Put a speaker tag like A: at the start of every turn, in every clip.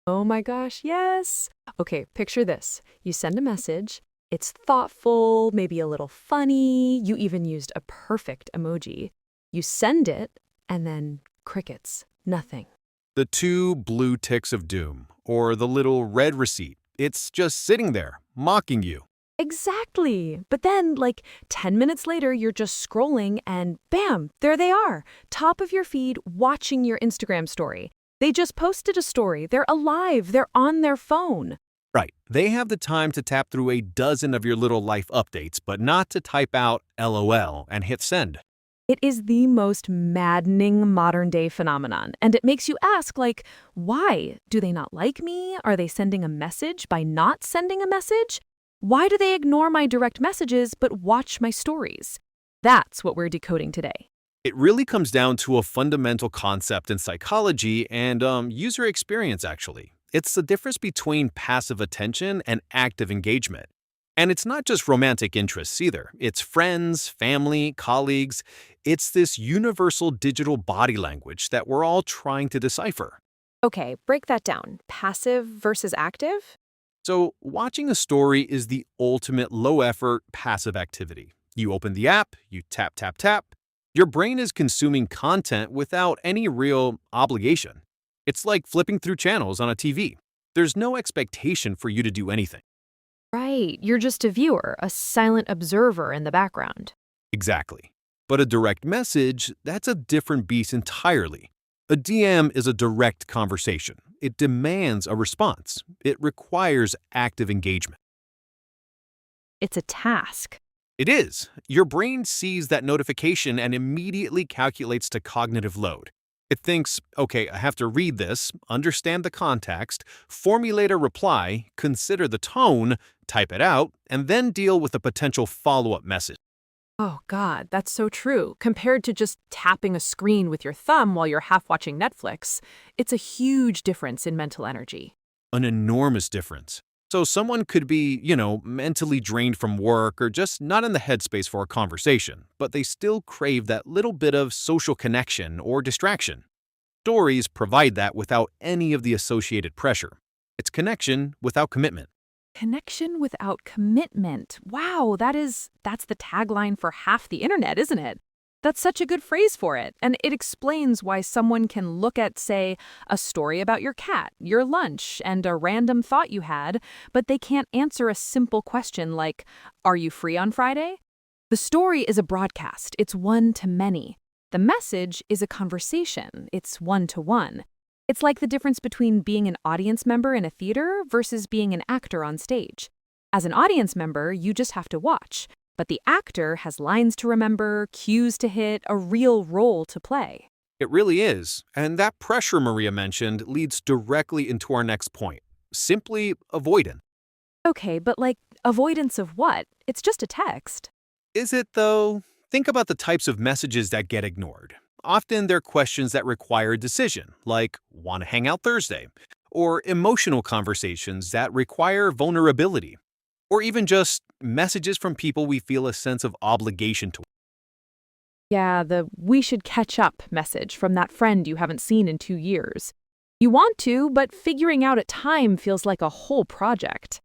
A: Oh my gosh, yes. Okay, picture this. You send a message, it's thoughtful, maybe a little funny, you even used a perfect emoji. You send it, and then crickets, nothing.
B: The two blue ticks of doom, or the little red receipt. It's just sitting there, mocking you.
A: Exactly. But then, like 10 minutes later, you're just scrolling and bam, there they are, top of your feed, watching your Instagram story. They just posted a story. They're alive. They're on their phone.
B: Right. They have the time to tap through a dozen of your little life updates, but not to type out LOL and hit send.
A: It is the most maddening modern day phenomenon. And it makes you ask, like, why? Do they not like me? Are they sending a message by not sending a message? Why do they ignore my direct messages but watch my stories? That's what we're decoding today.
B: It really comes down to a fundamental concept in psychology and user experience, actually. It's the difference between passive attention and active engagement. And it's not just romantic interests either. It's friends, family, colleagues. It's this universal digital body language that we're all trying to decipher.
A: Okay, break that down. Passive versus active?
B: So, watching a story is the ultimate low effort, passive activity. You open the app, you tap, tap, tap. Your brain is consuming content without any real obligation. It's like flipping through channels on a TV. There's no expectation for you to do anything.
A: Right, you're just a viewer, a silent observer in the background.
B: Exactly. But a direct message, that's a different beast entirely. A DM is a direct conversation. It demands a response. It requires active engagement.
A: It's a task.
B: It is. Your brain sees that notification and immediately calculates to cognitive load. It thinks, okay, I have to read this, understand the context, formulate a reply, consider the tone, type it out, and then deal with a potential follow-up message.
A: Oh, God, that's so true. Compared to just tapping a screen with your thumb while you're half watching Netflix, it's a huge difference in mental energy.
B: An enormous difference. So someone could be, mentally drained from work or just not in the headspace for a conversation, but they still crave that little bit of social connection or distraction. Stories provide that without any of the associated pressure. It's connection without commitment.
A: Connection without commitment. Wow, that's the tagline for half the internet, isn't it? That's such a good phrase for it, and it explains why someone can look at, say, a story about your cat, your lunch, and a random thought you had, but they can't answer a simple question like, "Are you free on Friday?" The story is a broadcast, it's one to many. The message is a conversation, it's one to one. It's like the difference between being an audience member in a theater versus being an actor on stage. As an audience member, you just have to watch. But the actor has lines to remember, cues to hit, a real role to play.
B: It really is. And that pressure Maria mentioned leads directly into our next point. Simply avoidance.
A: Okay, but like, avoidance of what? It's just a text.
B: Is it, though? Think about the types of messages that get ignored. Often they're questions that require a decision, like, want to hang out Thursday? Or emotional conversations that require vulnerability. Or even just messages from people we feel a sense of obligation to.
A: Yeah, the "we should catch up" message from that friend you haven't seen in 2 years. You want to, but figuring out a time feels like a whole project.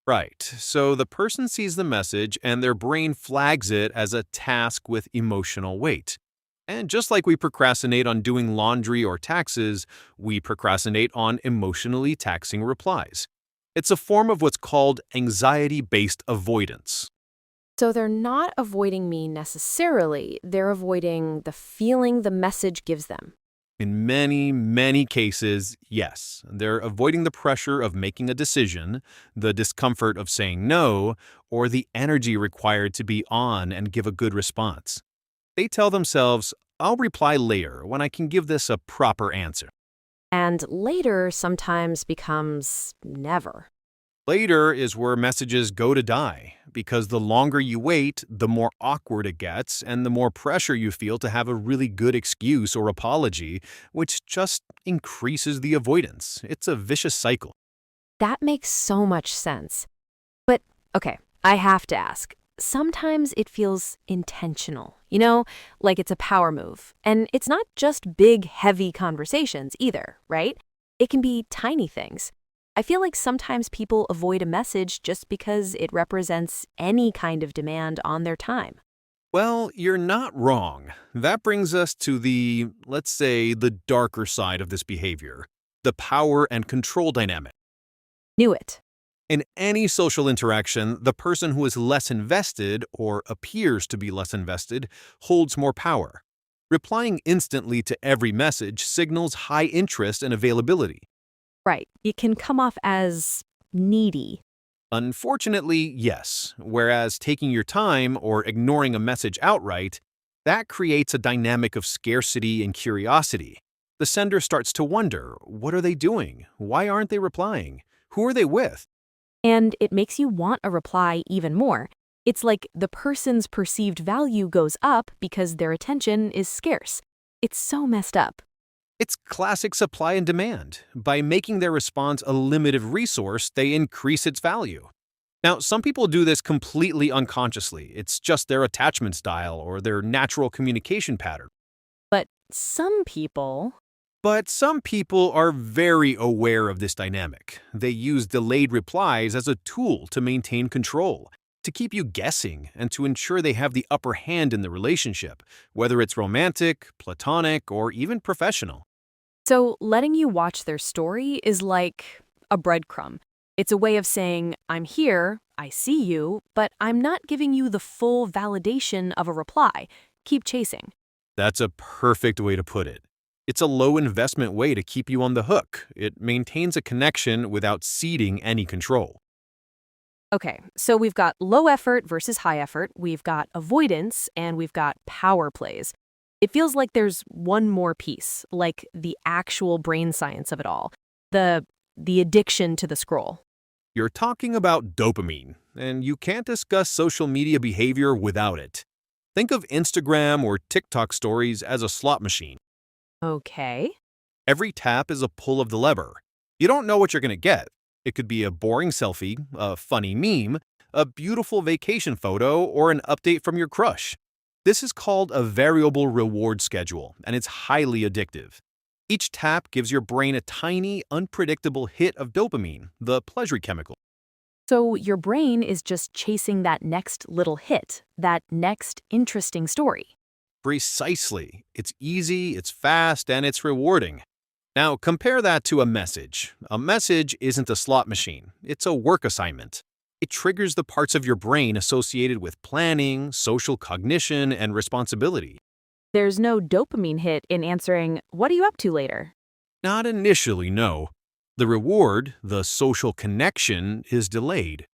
B: Right, so the person sees the message and their brain flags it as a task with emotional weight. And just like we procrastinate on doing laundry or taxes, we procrastinate on emotionally taxing replies. It's a form of what's called anxiety-based avoidance.
C: So they're not avoiding me necessarily, they're avoiding the feeling the message gives them.
B: In many, many cases, yes, they're avoiding the pressure of making a decision, the discomfort of saying no, or the energy required to be on and give a good response. They tell themselves, I'll reply later when I can give this a proper answer.
C: And later sometimes becomes never.
B: Later is where messages go to die, because the longer you wait, the more awkward it gets, and the more pressure you feel to have a really good excuse or apology, which just increases the avoidance. It's a vicious cycle.
C: That makes so much sense. But, okay, I have to ask. Sometimes it feels intentional, like it's a power move. And it's not just big, heavy conversations either, right? It can be tiny things. I feel like sometimes people avoid a message just because it represents any kind of demand on their time.
B: Well, you're not wrong. That brings us to let's say, the darker side of this behavior, the power and control dynamic.
C: Knew it.
B: In any social interaction, the person who is less invested or appears to be less invested holds more power. Replying instantly to every message signals high interest and availability.
C: Right. It can come off as needy.
B: Unfortunately, yes, whereas taking your time or ignoring a message outright, that creates a dynamic of scarcity and curiosity. The sender starts to wonder, what are they doing? Why aren't they replying? Who are they with?
C: And it makes you want a reply even more. It's like the person's perceived value goes up because their attention is scarce. It's so messed up.
B: It's classic supply and demand. By making their response a limited resource, they increase its value. Now, some people do this completely unconsciously. It's just their attachment style or their natural communication pattern.
C: But some people,
B: But some people are very aware of this dynamic. They use delayed replies as a tool to maintain control, to keep you guessing, and to ensure they have the upper hand in the relationship, whether it's romantic, platonic, or even professional.
C: so letting you watch their story is like a breadcrumb. It's a way of saying, I'm here, I see you, but I'm not giving you the full validation of a reply. Keep chasing.
B: That's a perfect way to put it. It's a low investment way to keep you on the hook. It maintains a connection without ceding any control.
C: Okay, so we've got low effort versus high effort, we've got avoidance, and we've got power plays. It feels like there's one more piece, like the actual brain science of it all, the addiction to the scroll.
B: You're talking about dopamine, and you can't discuss social media behavior without it. Think of Instagram or TikTok stories as a slot machine.
C: Okay.
B: Every tap is a pull of the lever. You don't know what you're going to get. It could be a boring selfie, a funny meme, a beautiful vacation photo, or an update from your crush. This is called a variable reward schedule, and it's highly addictive. Each tap gives your brain a tiny, unpredictable hit of dopamine, the pleasure chemical.
C: So your brain is just chasing that next little hit, that next interesting story.
B: Precisely. It's easy, it's fast, and it's rewarding. Now, compare that to a message. A message isn't a slot machine, it's a work assignment. It triggers the parts of your brain associated with planning, social cognition, and responsibility.
C: There's no dopamine hit in answering, what are you up to later?
B: Not initially, no. The reward, the social connection, is delayed.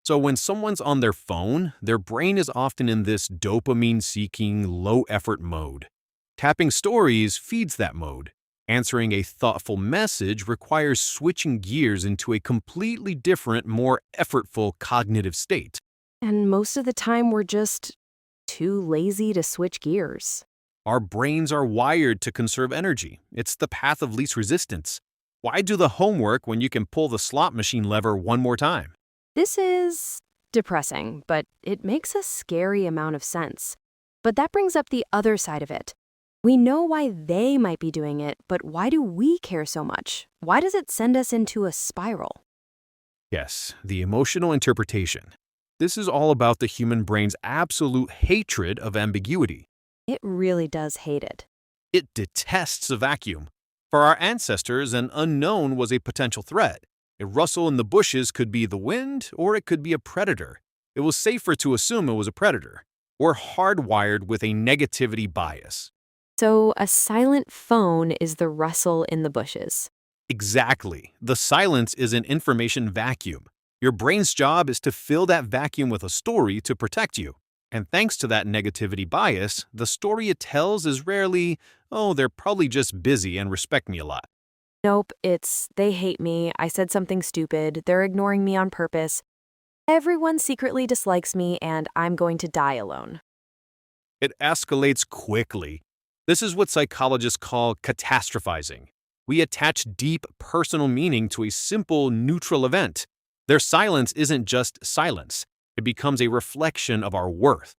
B: So when someone's on their phone, their brain is often in this dopamine-seeking, low-effort mode. Tapping stories feeds that mode. Answering a thoughtful message requires switching gears into a completely different, more effortful cognitive state.
C: And most of the time we're just too lazy to switch gears.
B: Our brains are wired to conserve energy. It's the path of least resistance. Why do the homework when you can pull the slot machine lever one more time?
C: This is depressing, but it makes a scary amount of sense. But that brings up the other side of it. We know why they might be doing it, but why do we care so much? Why does it send us into a spiral?
B: Yes, the emotional interpretation. This is all about the human brain's absolute hatred of ambiguity.
C: It really does hate it.
B: It detests a vacuum. For our ancestors, an unknown was a potential threat. A rustle in the bushes could be the wind, or it could be a predator. It was safer to assume it was a predator. We're hardwired with a negativity bias.
C: So a silent phone is the rustle in the bushes.
B: Exactly. The silence is an information vacuum. Your brain's job is to fill that vacuum with a story to protect you. And thanks to that negativity bias, the story it tells is rarely, oh, they're probably just busy and respect me a lot.
C: Nope, it's they hate me, I said something stupid, they're ignoring me on purpose. Everyone secretly dislikes me and I'm going to die alone.
B: It escalates quickly. This is what psychologists call catastrophizing. We attach deep personal meaning to a simple neutral event. Their silence isn't just silence. It becomes a reflection of our worth.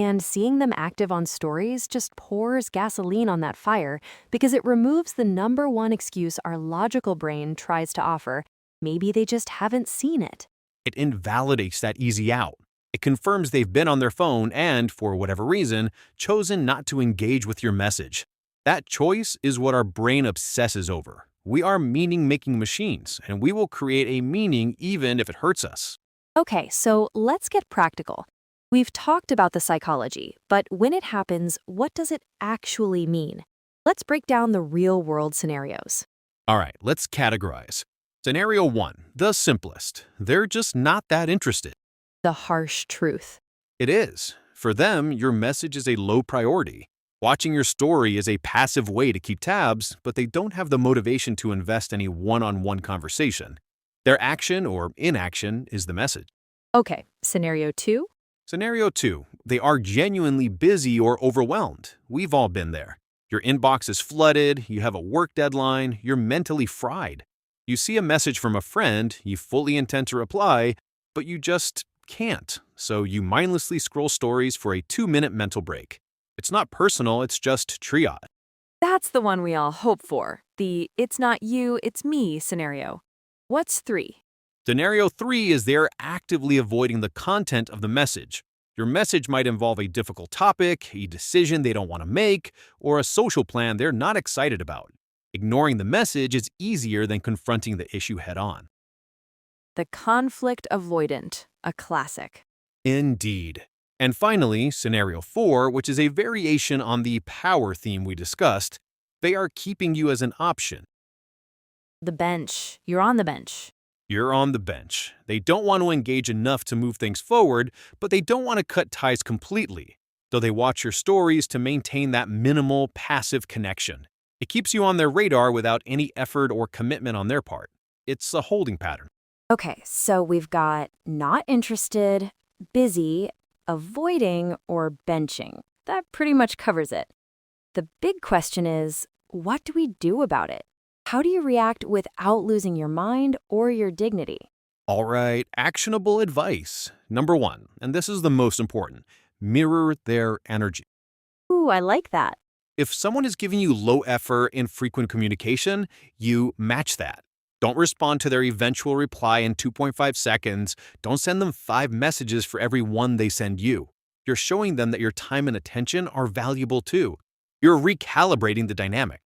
C: And seeing them active on stories just pours gasoline on that fire because it removes the number one excuse our logical brain tries to offer. Maybe they just haven't seen it.
B: It invalidates that easy out. It confirms they've been on their phone and, for whatever reason, chosen not to engage with your message. That choice is what our brain obsesses over. We are meaning-making machines, and we will create a meaning even if it hurts us.
C: Okay, so let's get practical. We've talked about the psychology, but when it happens, what does it actually mean? Let's break down the real-world scenarios.
B: All right, let's categorize. Scenario 1, the simplest. They're just not that interested.
C: The harsh truth.
B: It is. For them, your message is a low priority. Watching your story is a passive way to keep tabs, but they don't have the motivation to invest any one-on-one conversation. Their action or inaction is the message.
C: Okay, scenario 2.
B: Scenario 2, they are genuinely busy or overwhelmed. We've all been there. Your inbox is flooded, you have a work deadline, you're mentally fried. You see a message from a friend, you fully intend to reply, but you just can't. So you mindlessly scroll stories for a 2-minute mental break. It's not personal, it's just triage.
A: That's the one we all hope for, the "it's not you, it's me" scenario. What's 3?
B: Scenario 3 is they're actively avoiding the content of the message. Your message might involve a difficult topic, a decision they don't want to make, or a social plan they're not excited about. Ignoring the message is easier than confronting the issue head-on.
A: The conflict avoidant, a classic.
B: Indeed. And finally, scenario 4, which is a variation on the power theme we discussed, they are keeping you as an option.
A: The bench. You're on the bench.
B: You're on the bench. They don't want to engage enough to move things forward, but they don't want to cut ties completely. So they watch your stories to maintain that minimal, passive connection. It keeps you on their radar without any effort or commitment on their part. It's a holding pattern.
C: Okay, so we've got not interested, busy, avoiding, or benching. That pretty much covers it. The big question is, what do we do about it? How do you react without losing your mind or your dignity?
B: All right, actionable advice. Number 1, and this is the most important, mirror their energy.
C: Ooh, I like that.
B: If someone is giving you low effort, infrequent communication, you match that. Don't respond to their eventual reply in 2.5 seconds. Don't send them 5 messages for every one they send you. You're showing them that your time and attention are valuable too. You're recalibrating the dynamic.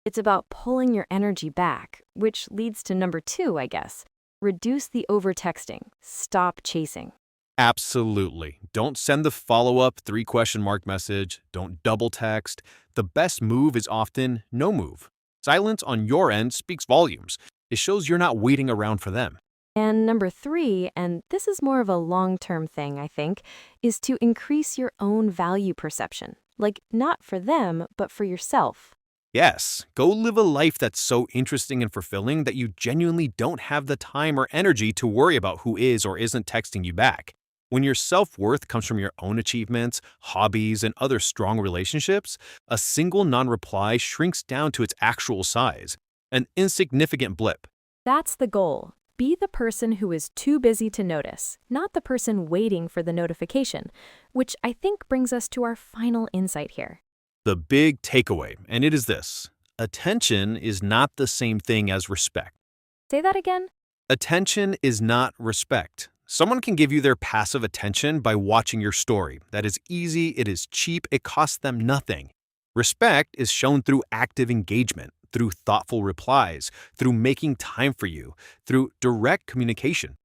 C: It's about pulling your energy back, which leads to number 2, I guess. Reduce the over-texting. Stop chasing.
B: Absolutely. Don't send the follow-up 3 question mark message. Don't double text. The best move is often no move. Silence on your end speaks volumes. It shows you're not waiting around for them.
C: And number 3, and this is more of a long-term thing, I think, is to increase your own value perception. Like, not for them, but for yourself.
B: Yes, go live a life that's so interesting and fulfilling that you genuinely don't have the time or energy to worry about who is or isn't texting you back. When your self-worth comes from your own achievements, hobbies, and other strong relationships, a single non-reply shrinks down to its actual size, an insignificant blip.
C: That's the goal. Be the person who is too busy to notice, not the person waiting for the notification, which I think brings us to our final insight here.
B: The big takeaway, and it is this: attention is not the same thing as respect.
C: Say that again?
B: Attention is not respect. Someone can give you their passive attention by watching your story. That is easy, it is cheap, it costs them nothing. Respect is shown through active engagement, through thoughtful replies, through making time for you, through direct communication.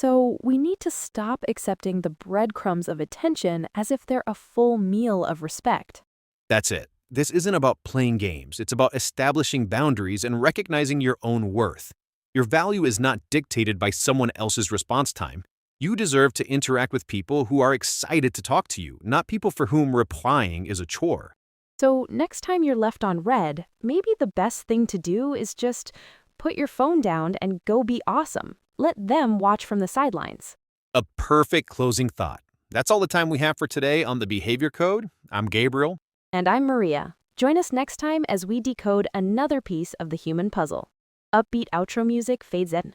C: So we need to stop accepting the breadcrumbs of attention as if they're a full meal of respect.
B: That's it. This isn't about playing games. It's about establishing boundaries and recognizing your own worth. Your value is not dictated by someone else's response time. You deserve to interact with people who are excited to talk to you, not people for whom replying is a chore.
C: So next time you're left on red, maybe the best thing to do is just put your phone down and go be awesome. Let them watch from the sidelines.
B: A perfect closing thought. That's all the time we have for today on The Behavior Code. I'm Gabriel.
C: And I'm Maria. Join us next time as we decode another piece of the human puzzle. Upbeat outro music fades in.